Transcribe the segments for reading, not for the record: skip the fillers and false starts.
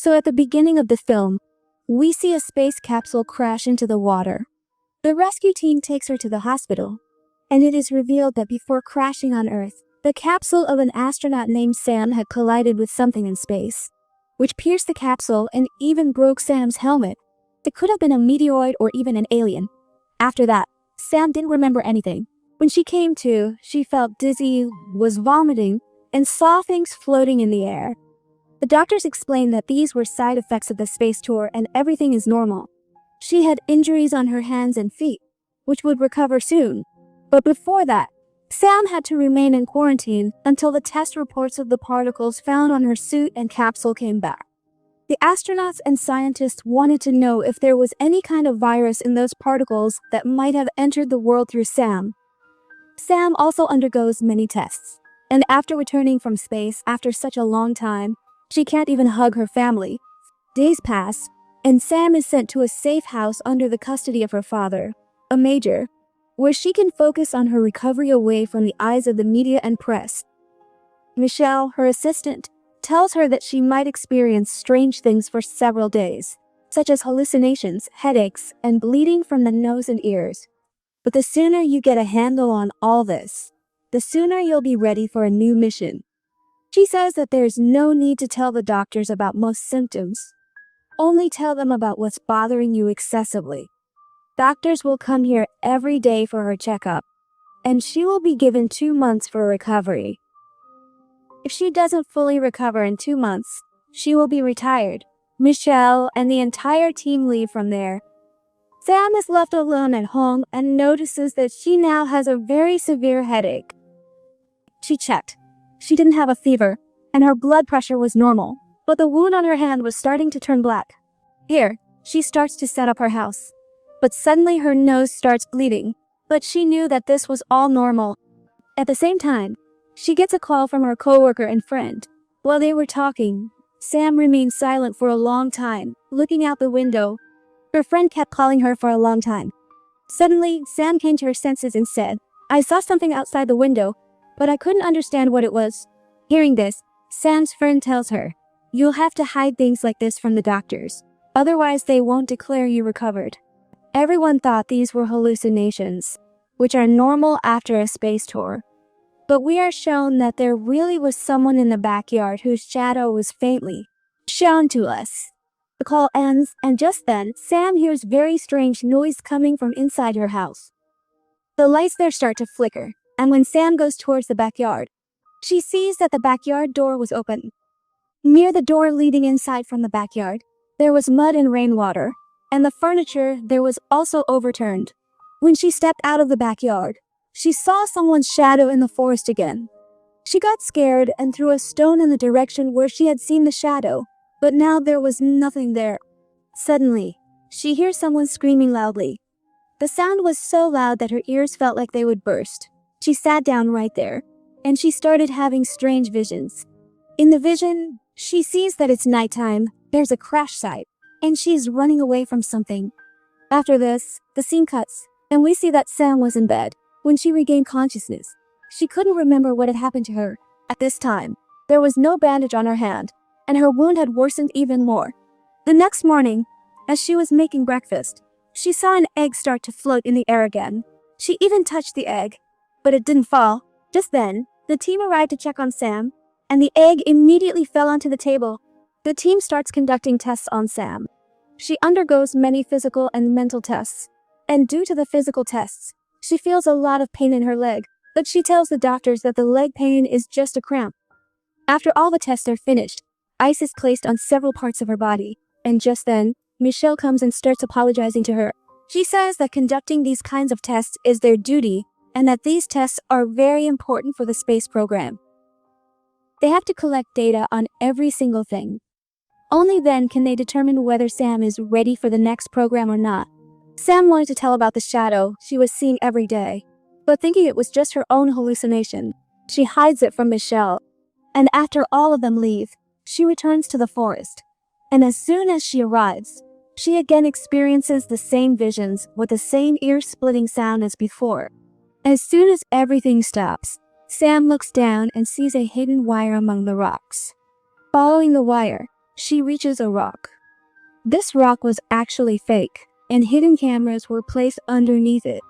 So at the beginning of the film, we see a space capsule crash into the water. The rescue team takes her to the hospital, and it is revealed that before crashing on Earth, the capsule of an astronaut named Sam had collided with something in space, which pierced the capsule and even broke Sam's helmet. It could have been a meteoroid or even an alien. After that, Sam didn't remember anything. When she came to, she felt dizzy, was vomiting, and saw things floating in the air. The doctors explained that these were side effects of the space tour and everything is normal. She had injuries on her hands and feet, which would recover soon. But before that, Sam had to remain in quarantine until the test reports of the particles found on her suit and capsule came back. The astronauts and scientists wanted to know if there was any kind of virus in those particles that might have entered the world through Sam. Sam also undergoes many tests, and after returning from space after such a long time, she can't even hug her family. Days pass, and Sam is sent to a safe house under the custody of her father, a major, where she can focus on her recovery away from the eyes of the media and press. Michelle, her assistant, tells her that she might experience strange things for several days, such as hallucinations, headaches, and bleeding from the nose and ears. But the sooner you get a handle on all this, the sooner you'll be ready for a new mission. She says that there's no need to tell the doctors about most symptoms. Only tell them about what's bothering you excessively. Doctors will come here every day for her checkup, and she will be given 2 months for recovery. If she doesn't fully recover in 2 months, she will be retired. Michelle and the entire team leave from there. Sam is left alone at home and notices that she now has a very severe headache. She checked. She didn't have a fever, and her blood pressure was normal, but the wound on her hand was starting to turn black. Here, she starts to set up her house. But suddenly her nose starts bleeding, but she knew that this was all normal. At the same time, she gets a call from her coworker and friend. While they were talking, Sam remained silent for a long time, looking out the window. Her friend kept calling her for a long time. Suddenly, Sam came to her senses and said, "I saw something outside the window, but I couldn't understand what it was." Hearing this, Sam's friend tells her, "You'll have to hide things like this from the doctors. Otherwise, they won't declare you recovered." Everyone thought these were hallucinations, which are normal after a space tour. But we are shown that there really was someone in the backyard whose shadow was faintly shown to us. The call ends, and just then, Sam hears very strange noise coming from inside her house. The lights there start to flicker, and when Sam goes towards the backyard, she sees that the backyard door was open. Near the door leading inside from the backyard, there was mud and rainwater, and the furniture there was also overturned. When she stepped out of the backyard, she saw someone's shadow in the forest again. She got scared and threw a stone in the direction where she had seen the shadow, but now there was nothing there. Suddenly, she hears someone screaming loudly. The sound was so loud that her ears felt like they would burst. She sat down right there, and she started having strange visions. In the vision, she sees that it's nighttime, there's a crash site, and she's running away from something. After this, the scene cuts, and we see that Sam was in bed. When she regained consciousness, she couldn't remember what had happened to her. At this time, there was no bandage on her hand, and her wound had worsened even more. The next morning, as she was making breakfast, she saw an egg start to float in the air again. She even touched the egg, but it didn't fall. Just then, the team arrived to check on Sam, and the egg immediately fell onto the table. The team starts conducting tests on Sam. She undergoes many physical and mental tests, and due to the physical tests, she feels a lot of pain in her leg, but she tells the doctors that the leg pain is just a cramp. After all the tests are finished, ice is placed on several parts of her body, and just then, Michelle comes and starts apologizing to her. She says that conducting these kinds of tests is their duty, and that these tests are very important for the space program. They have to collect data on every single thing. Only then can they determine whether Sam is ready for the next program or not. Sam wanted to tell about the shadow she was seeing every day, but thinking it was just her own hallucination, she hides it from Michelle. And after all of them leave, she returns to the forest. And as soon as she arrives, she again experiences the same visions with the same ear-splitting sound as before. As soon as everything stops, Sam looks down and sees a hidden wire among the rocks. Following the wire, she reaches a rock. This rock was actually fake, and hidden cameras were placed underneath it.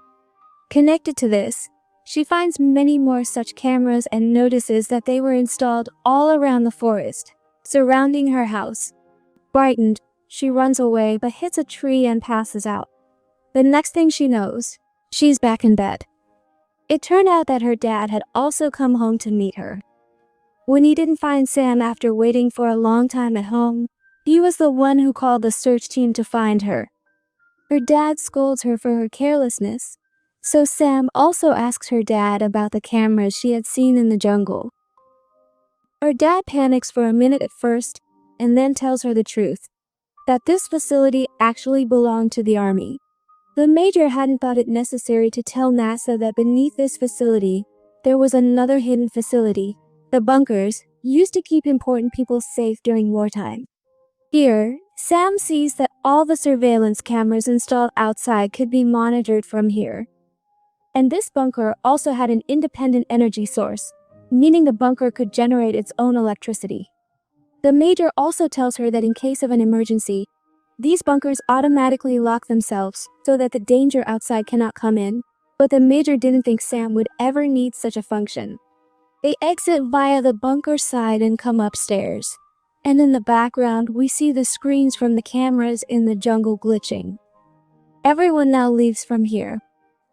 Connected to this, she finds many more such cameras and notices that they were installed all around the forest, surrounding her house. Frightened, she runs away but hits a tree and passes out. The next thing she knows, she's back in bed. It turned out that her dad had also come home to meet her. When he didn't find Sam after waiting for a long time at home, he was the one who called the search team to find her. Her dad scolds her for her carelessness, so Sam also asks her dad about the cameras she had seen in the jungle. Her dad panics for a minute at first, and then tells her the truth, that this facility actually belonged to the army. The major hadn't thought it necessary to tell NASA that beneath this facility, there was another hidden facility, the bunkers, used to keep important people safe during wartime. Here, Sam sees that all the surveillance cameras installed outside could be monitored from here. And this bunker also had an independent energy source, meaning the bunker could generate its own electricity. The major also tells her that in case of an emergency, these bunkers automatically lock themselves so that the danger outside cannot come in, but the major didn't think Sam would ever need such a function. They exit via the bunker side and come upstairs. And in the background, we see the screens from the cameras in the jungle glitching. Everyone now leaves from here,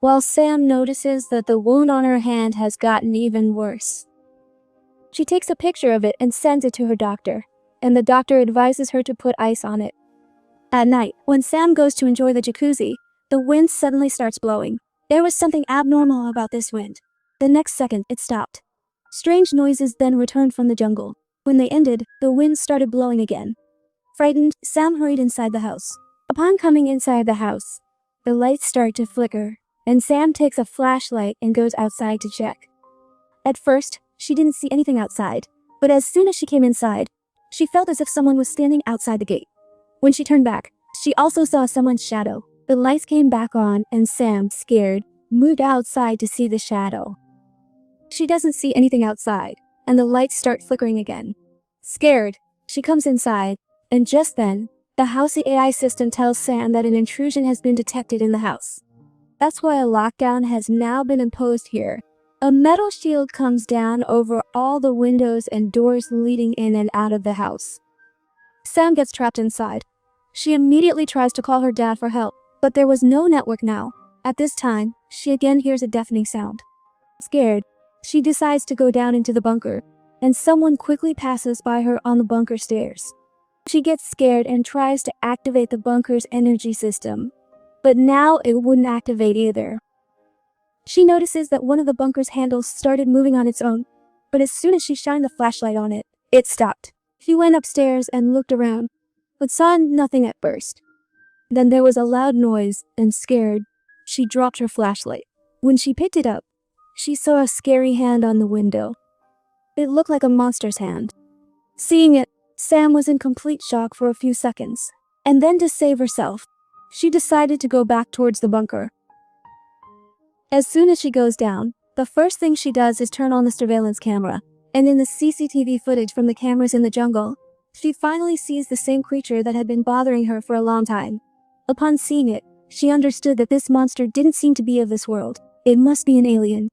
while Sam notices that the wound on her hand has gotten even worse. She takes a picture of it and sends it to her doctor, and the doctor advises her to put ice on it. At night, when Sam goes to enjoy the jacuzzi, the wind suddenly starts blowing. There was something abnormal about this wind. The next second, it stopped. Strange noises then returned from the jungle. When they ended, the wind started blowing again. Frightened, Sam hurried inside the house. Upon coming inside the house, the lights start to flicker, and Sam takes a flashlight and goes outside to check. At first, she didn't see anything outside, but as soon as she came inside, she felt as if someone was standing outside the gate. When she turned back, she also saw someone's shadow. The lights came back on, and Sam, scared, moved outside to see the shadow. She doesn't see anything outside, and the lights start flickering again. Scared, she comes inside, and just then, the house AI system tells Sam that an intrusion has been detected in the house. That's why a lockdown has now been imposed here. A metal shield comes down over all the windows and doors leading in and out of the house. Sam gets trapped inside. She immediately tries to call her dad for help, but there was no network now. At this time, she again hears a deafening sound. Scared, she decides to go down into the bunker, and someone quickly passes by her on the bunker stairs. She gets scared and tries to activate the bunker's energy system, but now it wouldn't activate either. She notices that one of the bunker's handles started moving on its own, but as soon as she shined the flashlight on it, it stopped. She went upstairs and looked around, but saw nothing at first. Then there was a loud noise, and scared, she dropped her flashlight. When she picked it up, she saw a scary hand on the window. It looked like a monster's hand. Seeing it, Sam was in complete shock for a few seconds, and then to save herself, she decided to go back towards the bunker. As soon as she goes down, the first thing she does is turn on the surveillance camera, and in the CCTV footage from the cameras in the jungle, she finally sees the same creature that had been bothering her for a long time. Upon seeing it, she understood that this monster didn't seem to be of this world. It must be an alien.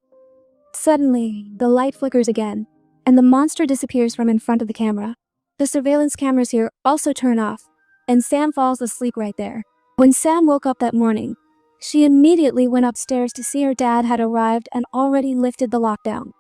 Suddenly, the light flickers again, and the monster disappears from in front of the camera. The surveillance cameras here also turn off, and Sam falls asleep right there. When Sam woke up that morning, she immediately went upstairs to see her dad had arrived and already lifted the lockdown.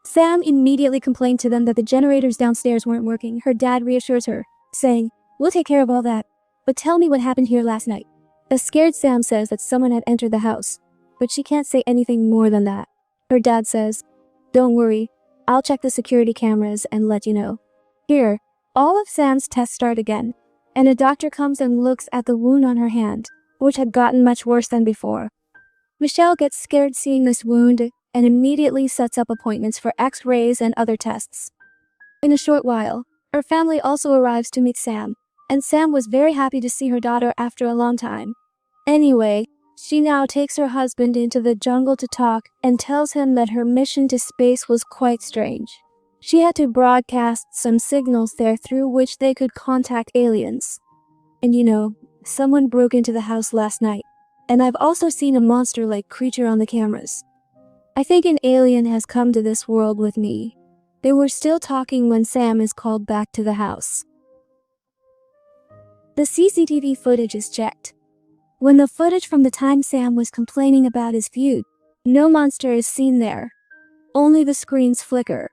Sam immediately complained to them that the generators downstairs weren't working. Her dad reassures her, saying, "We'll take care of all that, but tell me what happened here last night." A scared Sam says that someone had entered the house, but she can't say anything more than that. Her dad says, "Don't worry, I'll check the security cameras and let you know." Here, all of Sam's tests start again, and a doctor comes and looks at the wound on her hand, which had gotten much worse than before. Michelle gets scared seeing this wound and immediately sets up appointments for X-rays and other tests. In a short while, her family also arrives to meet Sam, and Sam was very happy to see her daughter after a long time. Anyway, she now takes her husband into the jungle to talk and tells him that her mission to space was quite strange. She had to broadcast some signals there through which they could contact aliens. And someone broke into the house last night, and I've also seen a monster-like creature on the cameras. I think an alien has come to this world with me. They were still talking when Sam is called back to the house. The CCTV footage is checked. When the footage from the time Sam was complaining about is viewed, no monster is seen there. Only the screens flicker.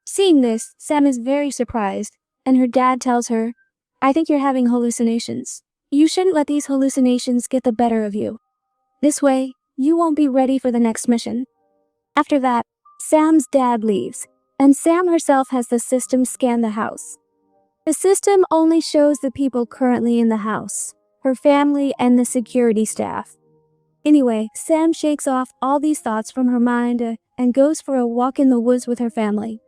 Seeing this, Sam is very surprised, and her dad tells her, "I think you're having hallucinations. You shouldn't let these hallucinations get the better of you. This way, you won't be ready for the next mission." After that, Sam's dad leaves, and Sam herself has the system scan the house. The system only shows the people currently in the house, her family, and the security staff. Anyway, Sam shakes off all these thoughts from her mind and goes for a walk in the woods with her family.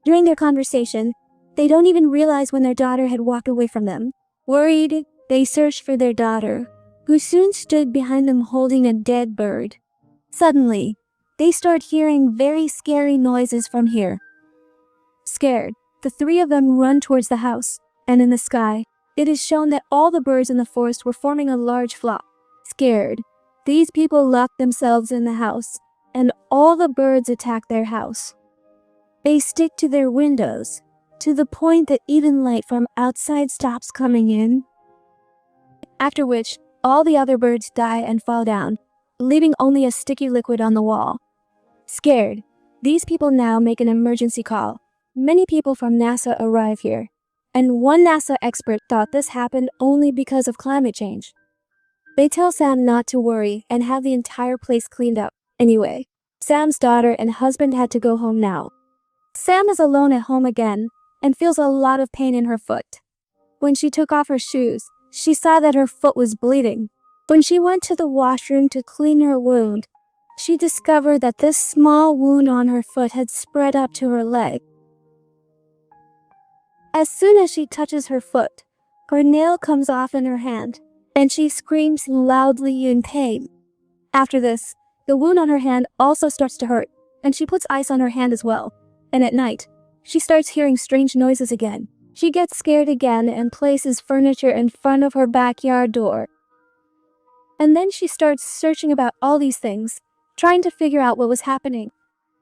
During their conversation, they don't even realize when their daughter had walked away from them. Worried, they searched for their daughter, who soon stood behind them holding a dead bird. Suddenly, they start hearing very scary noises from here. Scared, the three of them run towards the house, and in the sky, it is shown that all the birds in the forest were forming a large flock. Scared, these people locked themselves in the house, and all the birds attack their house. They stick to their windows, to the point that even light from outside stops coming in. After which, all the other birds die and fall down, leaving only a sticky liquid on the wall. Scared, these people now make an emergency call. Many people from NASA arrive here, and one NASA expert thought this happened only because of climate change. They tell Sam not to worry and have the entire place cleaned up. Anyway, Sam's daughter and husband had to go home now. Sam is alone at home again and feels a lot of pain in her foot. When she took off her shoes, she saw that her foot was bleeding. When she went to the washroom to clean her wound, she discovered that this small wound on her foot had spread up to her leg. As soon as she touches her foot, her nail comes off in her hand, and she screams loudly in pain. After this, the wound on her hand also starts to hurt, and she puts ice on her hand as well. And at night, she starts hearing strange noises again. She gets scared again and places furniture in front of her backyard door. And then she starts searching about all these things, trying to figure out what was happening.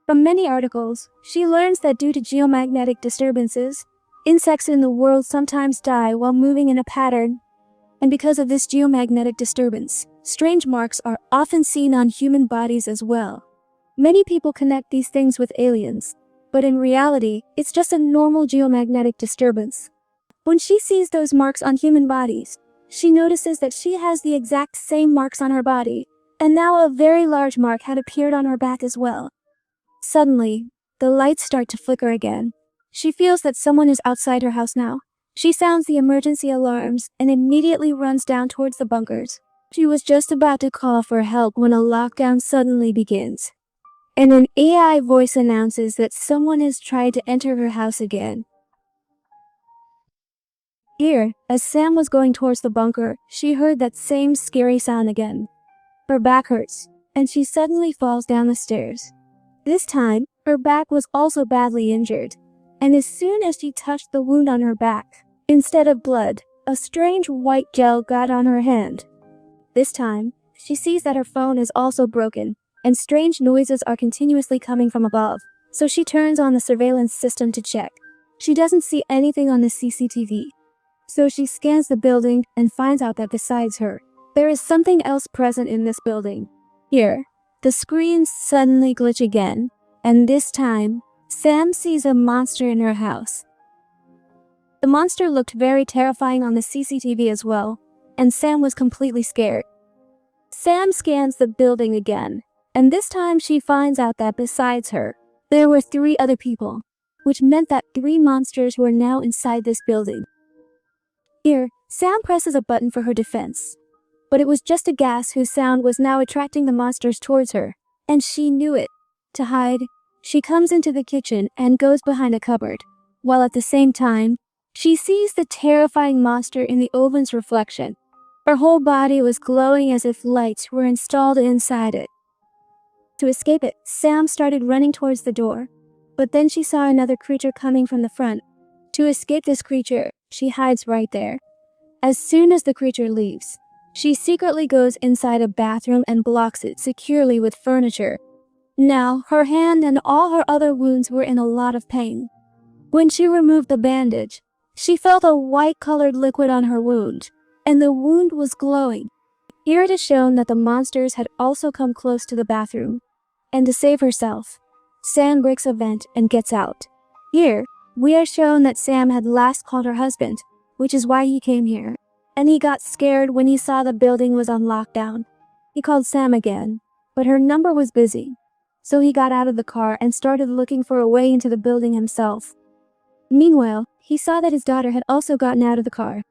From many articles, she learns that due to geomagnetic disturbances, insects in the world sometimes die while moving in a pattern. And because of this geomagnetic disturbance, strange marks are often seen on human bodies as well. Many people connect these things with aliens, but in reality, it's just a normal geomagnetic disturbance. When she sees those marks on human bodies, she notices that she has the exact same marks on her body, and now a very large mark had appeared on her back as well. Suddenly, the lights start to flicker again. She feels that someone is outside her house now. She sounds the emergency alarms and immediately runs down towards the bunkers. She was just about to call for help when a lockdown suddenly begins, and an AI voice announces that someone has tried to enter her house again. Here, as Sam was going towards the bunker, she heard that same scary sound again. Her back hurts, and she suddenly falls down the stairs. This time, her back was also badly injured, and as soon as she touched the wound on her back, instead of blood, a strange white gel got on her hand. This time, she sees that her phone is also broken, and strange noises are continuously coming from above, so she turns on the surveillance system to check. She doesn't see anything on the CCTV, so she scans the building and finds out that besides her, there is something else present in this building. Here, the screens suddenly glitch again, and this time, Sam sees a monster in her house. The monster looked very terrifying on the CCTV as well, and Sam was completely scared. Sam scans the building again, and this time she finds out that besides her, there were 3 other people, which meant that 3 monsters were now inside this building. Here, Sam presses a button for her defense, but it was just a gas whose sound was now attracting the monsters towards her, and she knew it. To hide, she comes into the kitchen and goes behind a cupboard, while at the same time, she sees the terrifying monster in the oven's reflection. Her whole body was glowing as if lights were installed inside it. To escape it, Sam started running towards the door, But then she saw another creature coming from the front. To escape this creature, she hides right there. As soon as the creature leaves, she secretly goes inside a bathroom and blocks it securely with furniture. Now, her hand and all her other wounds were in a lot of pain. When she removed the bandage, she felt a white-colored liquid on her wound, and the wound was glowing. Here it is shown that the monsters had also come close to the bathroom. And to save herself, Sam breaks a vent and gets out. Here, we are shown that Sam had last called her husband, which is why he came here. And he got scared when he saw the building was on lockdown. He called Sam again, but her number was busy. So he got out of the car and started looking for a way into the building himself. Meanwhile, he saw that his daughter had also gotten out of the car.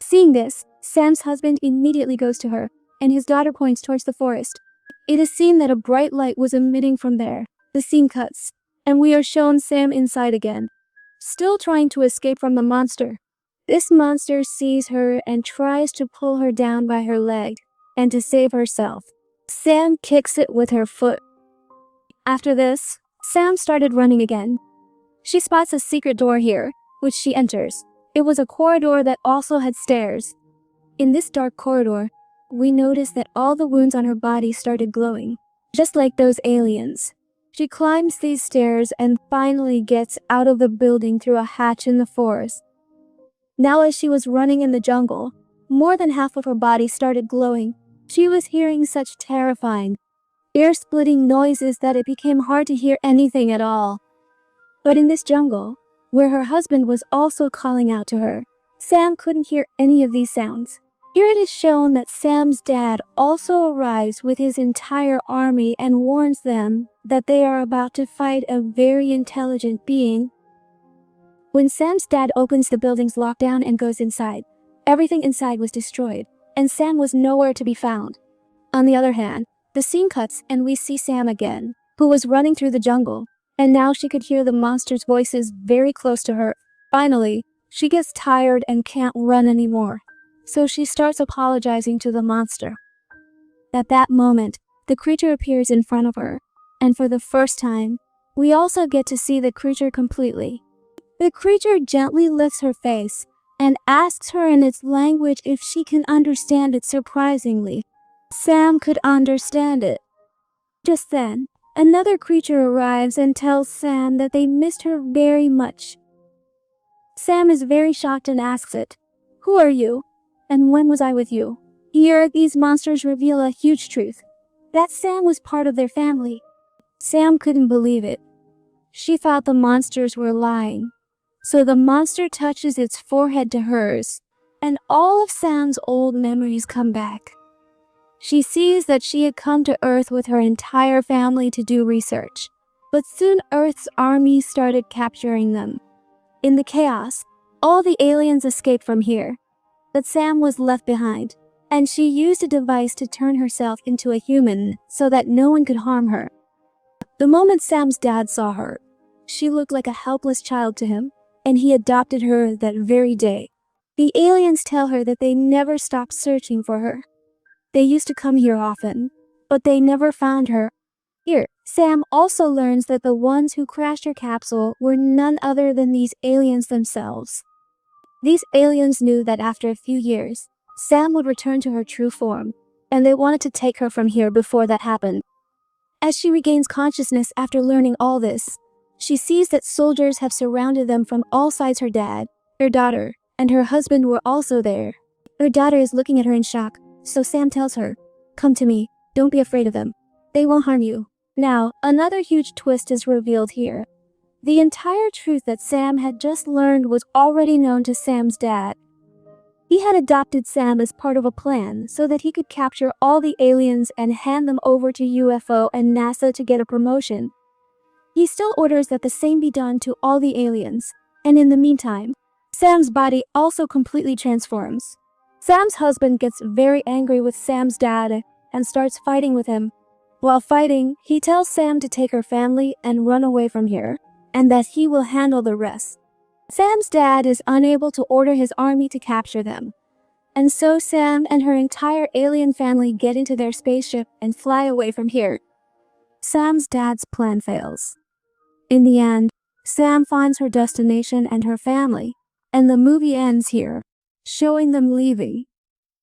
Seeing this, Sam's husband immediately goes to her, and his daughter points towards the forest. It is seen that a bright light was emitting from there. The scene cuts, and we are shown Sam inside again, still trying to escape from the monster. This monster sees her and tries to pull her down by her leg, and to save herself, Sam kicks it with her foot. After this, Sam started running again. She spots a secret door here, which she enters. It was a corridor that also had stairs. In this dark corridor, we notice that all the wounds on her body started glowing, just like those aliens. She climbs these stairs and finally gets out of the building through a hatch in the forest. Now as she was running in the jungle, more than half of her body started glowing. She was hearing such terrifying, ear-splitting noises that it became hard to hear anything at all. But in this jungle, where her husband was also calling out to her, Sam couldn't hear any of these sounds. Here it is shown that Sam's dad also arrives with his entire army and warns them that they are about to fight a very intelligent being. When Sam's dad opens the building's lockdown and goes inside, everything inside was destroyed, and Sam was nowhere to be found. On the other hand, the scene cuts and we see Sam again, who was running through the jungle, and now she could hear the monsters' voices very close to her. Finally, she gets tired and can't run anymore. So she starts apologizing to the monster. At that moment, the creature appears in front of her, and for the first time, we also get to see the creature completely. The creature gently lifts her face and asks her in its language if she can understand it. Surprisingly, Sam could understand it. Just then, another creature arrives and tells Sam that they missed her very much. Sam is very shocked and asks it, "Who are you? And when was I with you?" Here, these monsters reveal a huge truth, that Sam was part of their family. Sam couldn't believe it. She thought the monsters were lying. So the monster touches its forehead to hers, and all of Sam's old memories come back. She sees that she had come to Earth with her entire family to do research, but soon Earth's army started capturing them. In the chaos, all the aliens escaped from here. But Sam was left behind, and she used a device to turn herself into a human so that no one could harm her. The moment Sam's dad saw her, she looked like a helpless child to him, and he adopted her that very day. The aliens tell her that they never stopped searching for her. They used to come here often, but they never found her. Here, Sam also learns that the ones who crashed her capsule were none other than these aliens themselves. These aliens knew that after a few years, Sam would return to her true form, and they wanted to take her from here before that happened. As she regains consciousness after learning all this, she sees that soldiers have surrounded them from all sides. Her dad, her daughter, and her husband were also there. Her daughter is looking at her in shock, so Sam tells her, "Come to me, don't be afraid of them. They won't harm you." Now, another huge twist is revealed here. The entire truth that Sam had just learned was already known to Sam's dad. He had adopted Sam as part of a plan so that he could capture all the aliens and hand them over to UFO and NASA to get a promotion. He still orders that the same be done to all the aliens, and in the meantime, Sam's body also completely transforms. Sam's husband gets very angry with Sam's dad and starts fighting with him. While fighting, he tells Sam to take her family and run away from here, and that he will handle the rest. Sam's dad is unable to order his army to capture them, and so Sam and her entire alien family get into their spaceship and fly away from here. Sam's dad's plan fails. In the end, Sam finds her destination and her family, and the movie ends here, showing them leaving.